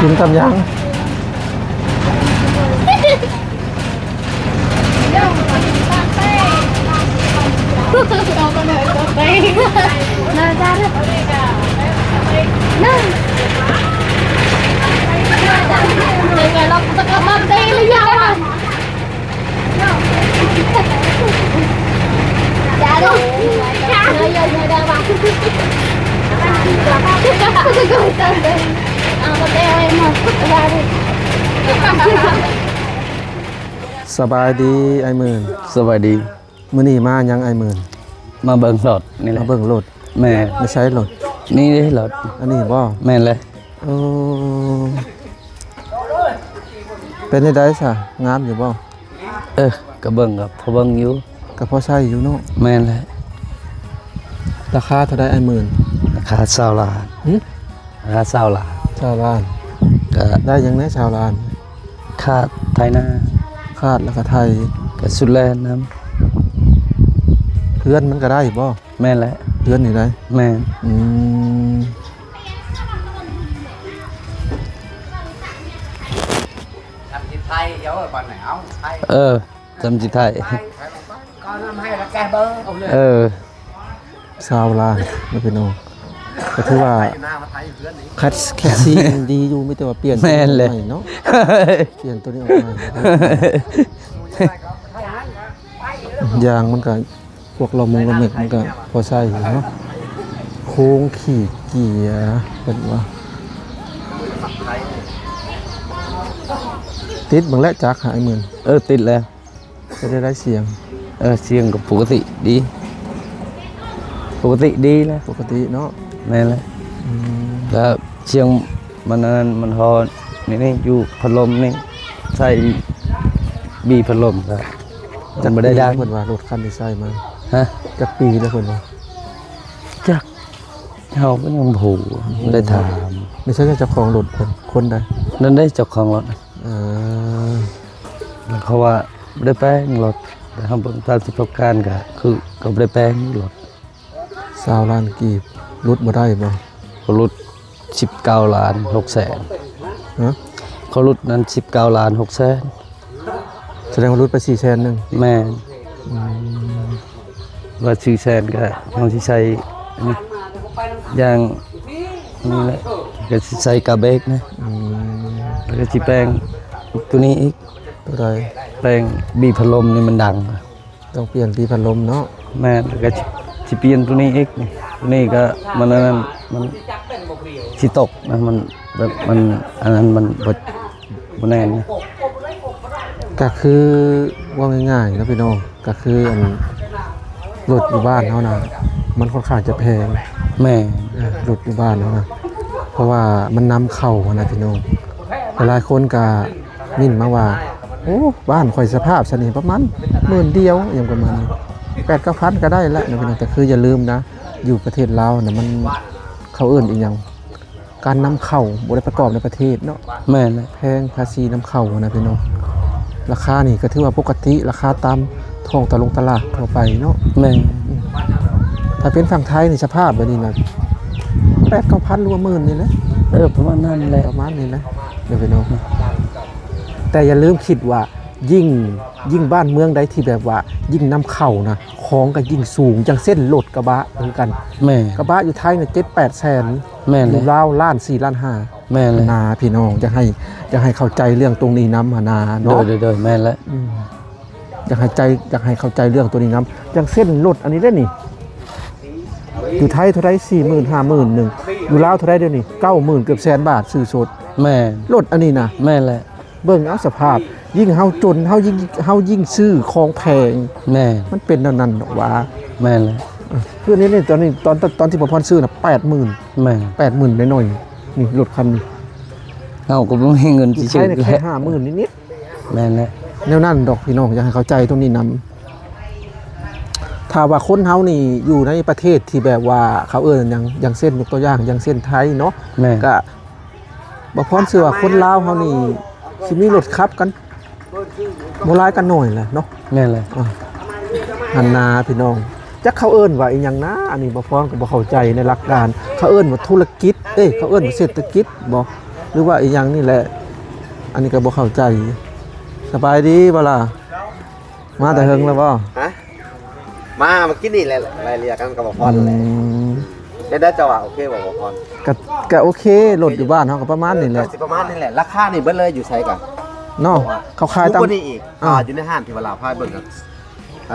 กินกับยังสบายดีไอ้หมื่นสวัสดีมื้อนี้มายังไอ้หมื่นมาเบิ่งรถนี่แหละมาเบิ่งรถแม่ไม่ใช่รถนี่รถอันนี้บ่แม่นเลยเป็นได้ซะงามอยู่บ่ก็เบิ่งกับพอเบิ่งอยู่ก็พอใช้อยู่เนาะแม่นเลยราคาเท่าใดไอ้หมื่นราคา20 ล้านราคา20 ล้าน20 ล้านก็ได้ยังไง20 ล้านคาดไทยนาคาดแล้วก็ไทยก็สุดแลนน้ำเพื่อนมันก็ได้บ่แม่นแหละเพื่อนนี่ได้แม่จำจิตไทยเดี๋ยวก่อนไหนเอาไทยจำจิตไทยก็ทำให้ละแกเบอร์เอาเลย20 ล้านไม่เป็นน้องก็ถือว่าแคสซี่ดีอยู่ไม่แต่ว่าเปลี่ยนแม่นเลยเนาะเปลี่ยนตัวนี้ออกมายางมันก็พวกเรามงระเมกมันก็พอใช้อยู่เนาะโค้งขีดเกียร์เป็นว่าติดบางและจักหายหมื่นติดแล้วจะได้เสียงเสียงกับปกติดีแล้วปกติเนาะแม่นเลยแล้วเสียงมันฮอนี่อยู่พัดลมนี่ใส่บีพัดลมครับจักไม่ได้ดังเหมือนว่ารถคันที่ใส่มาจักปีแล้วคนว่าจักเขาก็ยังผูได้ถามไม่ใช่เจ้าของรถคนใดนั่นได้เจ้าของรถเขาว่าได้แป้งรถแต่ทำตามประสบการณ์ก็คือก็ได้แป้งรถ20 ล้านกีบรถบ่ได้บ่รถ19 ล้าน6 แสนเขารถนั้น19 ล้าน6 แสนแสดงว่ารถไป4 แสนนึงแม่ว่า4 แสนก็ต้องใช้อย่างนี่แหละก็ใส่กาเบกนะแล้วก็แป้งตัวนี้อีกตัวใดแป้งบีพัดลมนี่มันดังต้องเปลี่ยนบีพัดลมเนาะแม่แล้วก็เปลี่ยนตัวนี้อีกนี่ก็มันสิตกนะมันแบบมันอันนั้นมันบ่แน่นนะก็คือว่าง่ายๆนะพี่น้องก็คือรถอยู่บ้านเขานะมันค่อนข้างจะแพงแม่รถอยู่บ้านเขานะเพราะว่ามันนำเข้านะพี่น้องหลายคนก็มิ่นมาว่าโอ้บ้านข่อยสภาพสนิทประมาณ10,000เดียวอย่างประมาณนี้8-9,000ก็ได้แล้วนะพี่น้องแต่คืออย่าลืมนะอยู่ประเทศลาวนะมันเขาเอิ้นอีกอย่างการนำเข้าบ่ได้ประกอบในประเทศเนาะแม่นแพงภาษีนำเข้านะพี่น้องราคานี่ก็ถือว่าปกติราคาตามท้องตลาดทั่วไปเนาะแม่ถ้าเป็นฝั่งไทยนี่สภาพแบบนี้นะ8-9,000รวม10,000นี่แหละประมาณนั้นแหละประมาณนี้นะเดี๋ยวพี่น้องแต่อย่าลืมคิดว่ายิ่งบ้านเมืองใดที่แบบว่ายิ่งนำเข้านะของก็ยิ่งสูงอย่างเส้นรถกระบะเหมือนกันกระบะอยู่ไทยเนี่ย7-8 แสนอยู่ลาวล้าน4 ล้าน 5แม่เลยนาพี่น้องจะให้เข้าใจเรื่องตรงนี้น้ำนาเนาะโดยแม่แล้วอยากให้เข้าใจเรื่องตัวนี้น้ำอย่างเส้นรถอันนี้ได้นี่อยู่ไทยเท่าไร40,000 50,000นึงอยู่ลาวเท่าไรเดี๋ยวนี้90,000เกือบ100,000 บาทซื้อสดแม่รถอันนี้นะแม่แหละเบิ่งเอาสภาพยิ่งเฮาจนเฮายิ่งซื้อของแพงแม่มันเป็นนั่นดอกว่าแม่เลยคือนี่ตอนที่พ่อพรซื้อน่ะ80,000แม่80,000น้อยๆนี่รถคันนี้เฮาก็บ่มีเงินสิซื้อแค่50,000นิดๆแม่แหละแนวนั้นดอกพี่น้องอยากให้เข้าใจตรงนี้นำถ้าว่าคนเฮานี่อยู่ในประเทศที่แบบว่าเขาอย่างเส้นยกตัวอย่างอย่างเส้นไทยเนาะก็บ่พรซื้อว่าคนลาวเฮานี่สิมีรถขับกันบ่หลายกันหน่อยแหละเนาะแม่นเลยหันนาพี่น้องจักเขาเอิ้นว่าอีหยังนะอันนี้บ่พรก็บ่เข้าใจในหลักการเขาเอิ้นว่าธุรกิจเขาเอิ้นว่าเศรษฐกิจบ่ หรือว่าอีกอย่างนี่แหละ อันนี้ก็บ่เข้าใจสบายดีบ่ล่ะมาแต่เฮิงแล้วบ่ ฮะมากินนี่แหละรายเรียกกันกับบ่พ อื รนั่นแหละ ม ได้เจ้าว่าโอเคบ่พร ก็โอเครถอยู่บ้านเฮาก็ประมาณนี้แหละ สิประมาณนี้แหละราคานี่เบิดเลยอยู่ไสกัน เนาะเขาขายตาม กว่านี้อีกอยู่ในห้างที่เวลาพายเบิ่งกัน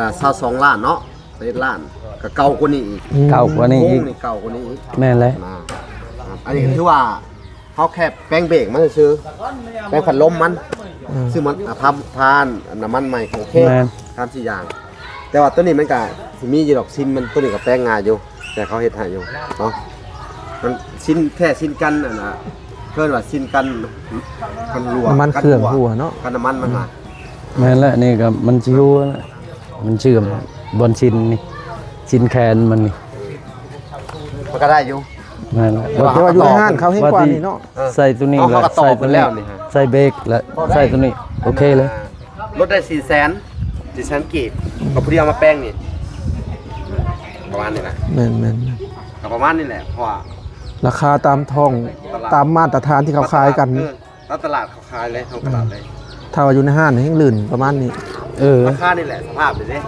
22ล้านเนาะ21ล้านก็เก่ากว่านี้อีก เก่ากว่านี้ โค้ อี ง ก นี่เก่ากว่านี้อีก แม่นแล้ว อันนี้ก็ถือว่าเขาแค่แป้งเบรกมันซื้อแป้งพัดลมมันซื้อมันพานน้ำมันใหม่ของเค แม่น ทำ4อย่าง แต่ว่าตัวนี้มันก็สิมีอยู่ดอกชิ้นมันตัวนี้ก็แป้งงาอยู่ แต่เขาเฮ็ดให้อยู่เนาะมันชิ้นแค่ชิ้นกันน่ะเพิ่นว่าชิ้นกันรั่ว น้ำมันเครื่องรั่วเนาะ กันน้ำมันมันมา แม่นแล้วนี่ก็มันชิวนะมันเชื่อมบนชิ้นนี่ชิ้นแคนมันนี่ มันก็ได้อยู่ แม่นแล้ว แต่ว่าอยู่ในห้างเขาให้กว่านี่เนาะ ใส่ตัวนี้ เอา แล้ว เขาก็ต่อ ใส่ ไป ตัว แล้ นี้ วนี่ฮะ ใส่เบรกแล้วใส่ตัวนี้โอเคเลย รถได้400,000กีบก็พอดีเอามาแป้งนี่ประมาณนี้นะ แม่น ก็ประมาณนี้แหละเพราะว่า ๆราคาตามท้องตามมาตรฐานที่เขาขายกัน แล้วตลาดเขาขายเลยท้องตลาดเลย ถ้าว่าอยู่ในห้างนี่ให้ลื่นประมาณนี้ เออ ราคานี่แหละสภาพเลยเด้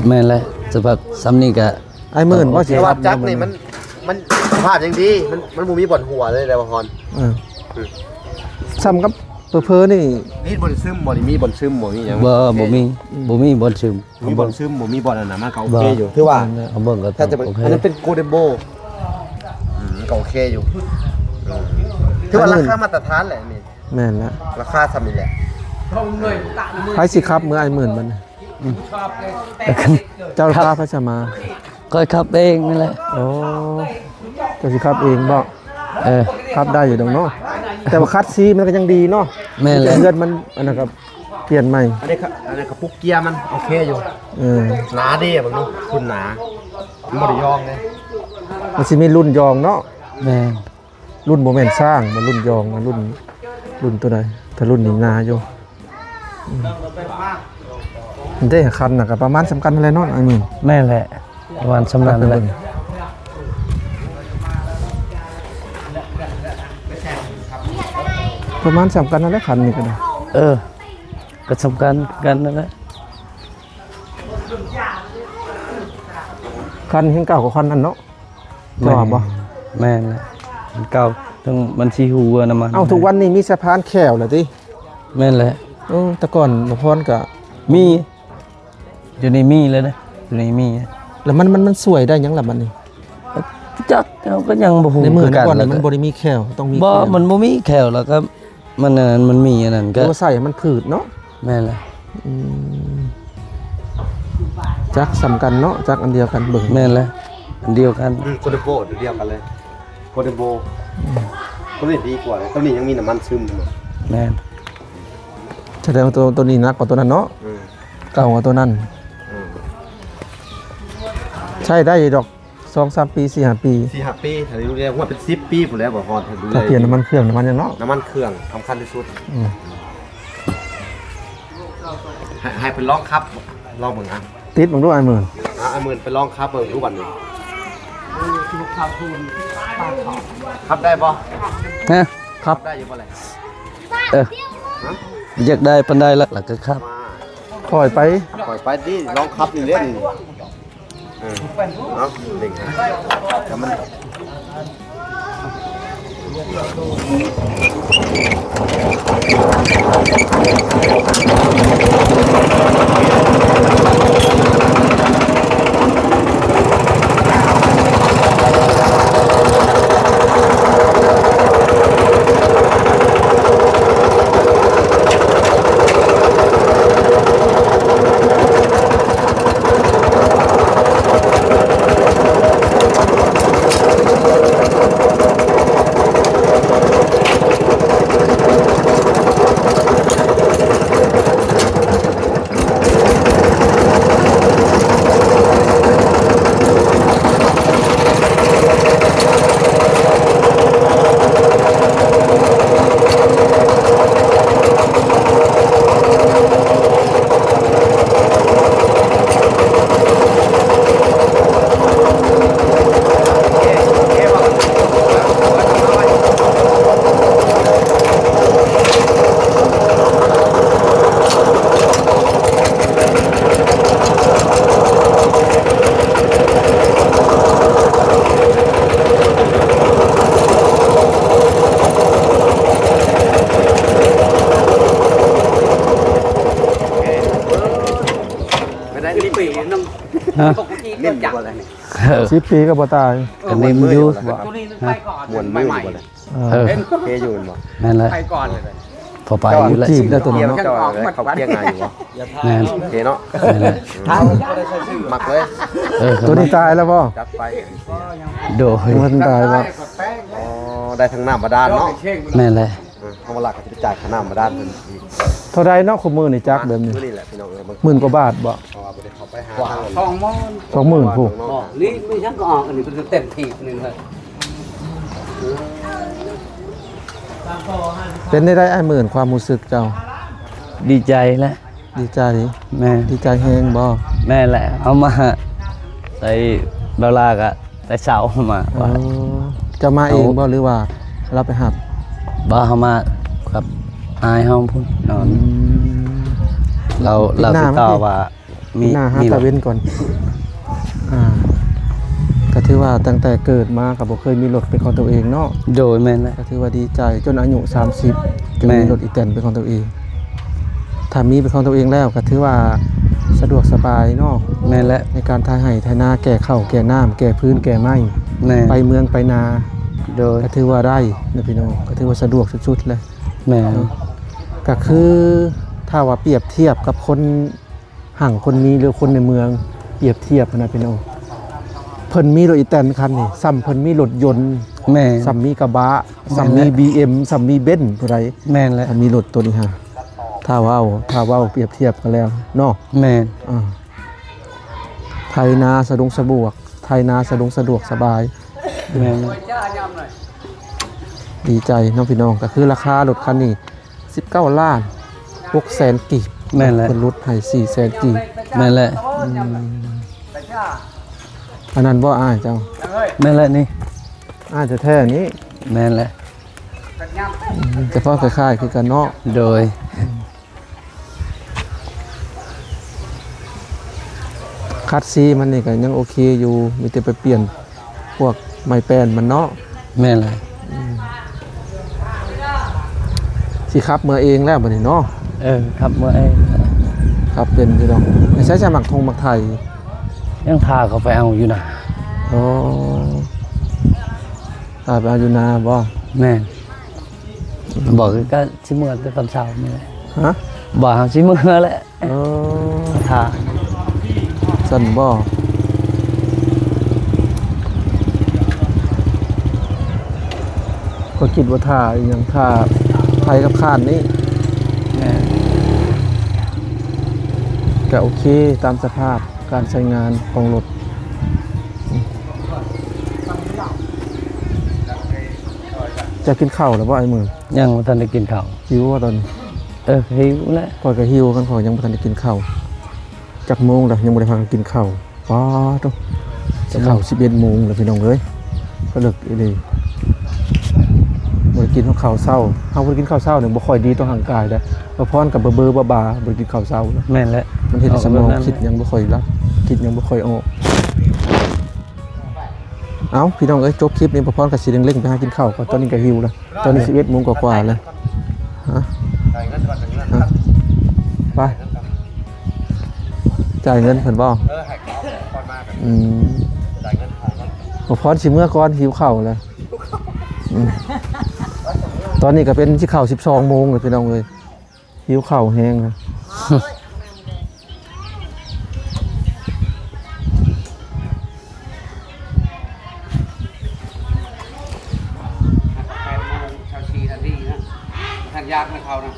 แม่นแล้วสภาพซ้ำนี่ก็ ไอ้หมื่นบ่สิ แต่ ค ว่า รับ จักรนี่มันสภาพยังดีมันบ่มีบ่อนหัวเลยแต่ว่าพร เออซ้ำกับเพอๆนี่ นี่บ่ได้ซึมบ่ได้มีบ่อนซึมบ่มีหยัง บ่มีบนซึม มีบ่อนซึมบ่มีบ่อนอันนั้นมันก็โอ บ่ เคอยู่ถือว่า เอาเบิ่งก็ ถ้าจะเป็น โอเค อันนั้นเป็นโกลเด้นโบก็โอเคอยู่ถือว่าราคามาตรฐานแหละนี่ แม่นแล้ว ราคาซ้ำนี่แหละ ไผสิครับเมื่อไอ้หมื่นมันเจ้าพาพระจะมา ก็ขับเองนั่นแหละ โอ้เจ้าสิครับเองบ่ เออ ครับได้อยู่ดอกเนาะแต่ว่าคัดซีมันก็ยังดีเนาะ แม่นแล้ว เลือดมันอันนั้นก็เปลี่ยนใหม่ อันนี้ครับอันนี้กระปุกเกียร์มันโอเคอยู่ เออ หนาดีอ่ะบังดูคุณหนามันบ่ได้ยองเลย มันสิมีรุ่นยองเนาะ แม่น รุ่นโมเมนต์สร้างมันรุ่นยองมันรุ่นตัวใดถ้ารุ่นนี้นาอยู่มันได้คันน่ะก็ประมาณสำคัญอะไรเนาะไอ้หมื่น แม่นแหละประมาณสำนักนั่นแหละ ประมาณสำคัญนั่นแหละคันนี่ก็ได้ เออก็สำคัญกันนั่นแหละ คันแห่งเก่ากว่าคันนั้นเนาะจอบ่ แม่นแหละมันเก่าทั้งมันสิหัวน้ำมัน เอาทุกวันนี้มีสะพานแขวแล้วติ แม่นแหละ แต่ก่อนบ่พรก็ มีอยู่ในมีเลยนะอยู่ในมี แล้วมันสวยได้หยังล่ะบัดนี้ จักเราก็ยังบ่ฮู้ ในมือ คือกัน ก่อน แล้ว มัน ก็ บ่ได้มีแขวต้องมี บ่ แขว มันบ่มีแขวแล้วก็มันอันนั้นมันมีอันนั้นก็ ตัวใส่มันผืดเนาะ แม่นแหละ อืมจักสำคัญเนาะจักอันเดียวกันเบิ่ง แม่นแหละอันเดียวกัน โกลเด้นโบเดียวกันเลยโกลเด้นโบตัวนี้ดีกว่าเลยตัวนี้ยังมีน้ำมันซึมอยู่ แม่น แสดงว่าตัวนี้หนักกว่าตัวนั้นเนาะ อืม เก่ากว่าตัวนั้น อืม ใช้ได้ดอก 2-3 ปี 4-5 ปี 4-5 ปีถ้าดูแลว่าเป็น10 ปีพุ่นแล้วบ่ฮอดถ้าดูแล ถ้าเปลี่ยนน้ำมันเครื่องน้ำมันยังเนาะ น้ำมันเครื่องสำคัญที่สุด อืม ให้เพิ่นลองครับลองเบิ่งอ่ะ ติดบังด้วยไอ้หมื่น ไอ้หมื่นไปลองครับเบิ่งดูบัดนี้ครับได้บ่ ฮะ ครับ ได้อยู่บ่แหละ เอออยากได้ปานใดละแล้วก็ครับ มา คอยไป ปล่อยไปดิลองครับนี่เล่นนี่เอาเด็กฮะแล้วมัน ฮะ นิ่มอยู่บ่เลย 10 ปีก็บ่ตาย กันนิ่มอยู่บ่ ตัวนี้ไปก่อน มวนมืออยู่บ่เลย เออ เทอยู่บ่ นั่นแหละ ไปก่อนเลย พอไปอยู่แล้ว จีบได้ตัวนี้ เกี่ยว เนาะ เจ้าอะไรเขาเกี่ยงงานอยู่บ่ แม่น เทเนาะ นั่นแหละ มักเลย ตัวนี้ตายแล้วบ่ จัดไป โดย มันตายบ่ อ๋อได้ทั้งน้ำบาดาลเนาะ แม่นแหละ เขามาหลักก็จะไปจ่ายค่าน้ำบาดาลเพิ่นอีก เท่าใดเนาะคุมื้อนี่จักแบบนี้ มื้อนี่แหละพี่น้องเอ้ยบาง หมื่นกว่าบาทบ่ เพราะว่าบ่ได้เข้าไปหาทาง ทองมอน 20,000ผู้ บอกนี่ไม่ช่างก็ออกอันนี้เป็นเต็มทีนึงเลย เป็นได้ไอ้หมื่นความรู้สึกเจ้า ดีใจแล้ว ดีใจ แม่ ดีใจแฮงบ่ แม่แหละเอามาใส่เบลากะแต่เช้ามา อ๋อ ว่า จะมาเองบ่หรือว่าเราไปหับ บ่เฮามากับอายเฮาพุ่นนอนเราติดต่อว่ามี หน้าหา มี ตะเว้นก่อนก็ถือว่าตั้งแต่เกิดมาก็บ่เคยมีรถเป็นของตัวเองเนาะ โดยแม่นแหละ ก็ถือว่าดีใจจนอายุ30จน แม่ มีรถอีแตนเป็นของตัวเองถ้ามีเป็นของตัวเองแล้วก็ถือว่าสะดวกสบายเนาะ แม่นแหละ ในการทายให้ทายนาแก่ข้าวแก่น้ำแก่พื้นแก่ไม้ แม่ ไปเมืองไปนา โดย ก็ถือว่าได้นะพี่น้องก็ถือว่าสะดวกสุดๆเลย แม่ ก็คือถ้าว่าเปรียบเทียบกับคนห่างคนมีหรือคนในเมืองเปรียบเทียบนะพี่น้องเพิ่นมีรถอีแตนคันนี่ซ้ำเพิ่นมีรถยนต์ แม่ ซ้ำมีกระบะซ้ำมี BM ซ้ำมีเบนซ์ผู้ใด แม่นแหละ ถ้ามีรถตัวนี้ฮะถ้าเว้าเปรียบเทียบกันแล้วเนาะ แม่น ไทยนาสะดวกสะดวกไทยนาสะดวกสบาย แม่น จ้ายำเลย ดีใจน้องพี่น้องก็คือราคารถคันนี้19 ล้าน6แสนกีบ แม่นแหละ เป็นรถให้4แสนกีบ แม่นแหละ แต่จ้า อันนั้นบ่อ้ายเจ้า แม่นแหละนี่ อ้ายจะแท้ๆนี้ แม่นแหละ แต่ยำ เฉพาะคล้ายๆคือกันเนาะ โดย คัดซีมันนี่ก็ยังโอเคอยู่มีแต่ไปเปลี่ยนพวกไม้แป้นมันเนาะ แม่นแหละ สิครับเมื่อเองแล้วบัดนี้เนาะ ครับเมื่อไอ้ ครับเป็นพี่น้องไม่ใช่จะหมักทงหมักไทย ยังพาเขาไปเอาอยู่นะ อ๋อตายไปเอาอยู่นาบ่ แม่นบอกก็ชิเมื่อแต่ตอนเช้านี่แหละ ฮะ บอกเขาชิเมื่อแหละ อ๋อ ทา สั่นบ่ก็คิดว่าท่าอหยังท่าไทยกับข้านนี่ แม่น ก็โอเคตามสภาพการใช้งานของรถจะกินข้าวหรือว่าไอ้มือ ยังบ่ทันได้กินข้าว หิวว่าตอนนี้ หิวแล้ว พอยก็หิวกันพอยังบ่ทันได้กินข้าวจักโมงแล้วยังบ่ได้พากันกินข้าวป้าโตจะเข้า11 โมงแล้วพี่น้องเอ้ยก็เลิกอีหลีบ่ได้กินข้าวเช้าเฮาบ่ได้กินข้าวเช้าเนี่ยบ่ค่อยดีต่อร่างกายเด้อบ่พรกับเบอๆบ้าๆบ่ได้กินข้าวเช้านะ แม่นแล้ว มันเฮ็ดให้สมองคิดยังบ่ค่อยรับคิดยังบ่ค่อยออกเอ้าพี่น้องเอ้ยจบคลิปนี้บ่พรกับสิเร่งๆไปหากินข้าวก่อนตอนนี้ก็หิวแล้วตอนนี้11 โมงกว่าๆแล้วฮะ จ่ายเงินก่อน1 ฮะไปจ่ายเงินเพิ่นบ่ ให้เขาก่อนมากัน จ่ายเงินของมัน บ่พรสิเมื่อก่อนหิวข้าวแล้วตอนนี้ก็เป็นสิเข้า12 โมงแล้วพี่น้องเอ้ยหิวข้าวแห้งนะ ชาวชีนาทีนะทางยากนะเขานะ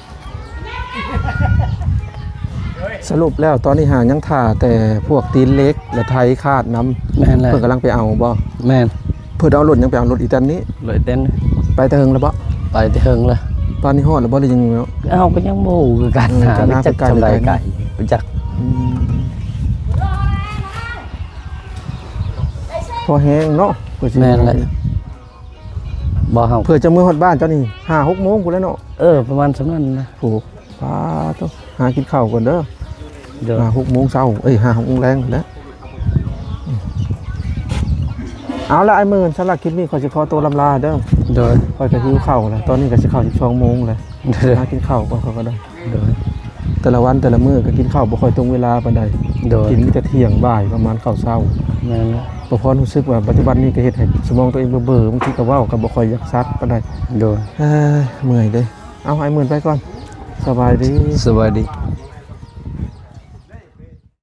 สรุปแล้วตอนนี้หายังท่าแต่พวกตีนเล็กและไทยคาดน้ำ แม่นแล้ว เพิ่นกำลังไปเอาบ่ แม่น เพิ่นเอารถยังไปเอารถอีแตนนี้ เลยเต้น ไปแต่เฮิงแล้วบ่ ไปที่เฮิงเลย ตอนนี้ฮอดแล้วบ่ได้ยังเนาะ เอาก็ยังบ่ฮู้คือกันหา จะน่า จัก ไกล จำได้ ไกล ไก่ไปจัก พอแห้งเนาะเพื่อสิ แม่นแหละบ่เฮา เพื่อจะมื้อฮอดบ้านเจ้านี่5-6 โมงพุ่นแล้วเนาะ ประมาณสำนั้นนะ โอ้ป้าต้องหากินข้าวก่อนเด้อ เดี๋ยว 5-6 โมงเช้า5-6 โมงแรงพุ่นแหล้วเอาละไอ้มื่นสำหรับคลิปนี้ขอสิขอตัวลำลาเด้อ โดย คอยก็หิวข้าวแล้วตอนนี้ก็สิเข้า12 โมงแล้ว เดี๋ยว หากินข้าวก่อนเขาก็ได้ โดย แต่ละวันแต่ละมื้อก็กินข้าวบ่ค่อยตรงเวลาปานใด โดย กินมีแต่เที่ยงบ่ายประมาณข้าวเช้า แม่นละ บ่พอรู้สึกว่าปัจจุบันนี้ก็เฮ็ดให้สมองตัวเองเบลอๆบางทีก็เว้าก็บ่ค่อยอยากซัดปานใด โดย เอ้ยเมื่อยเด้เอาไอ้หมื่นไปก่อนสบายดี สวัสดี เ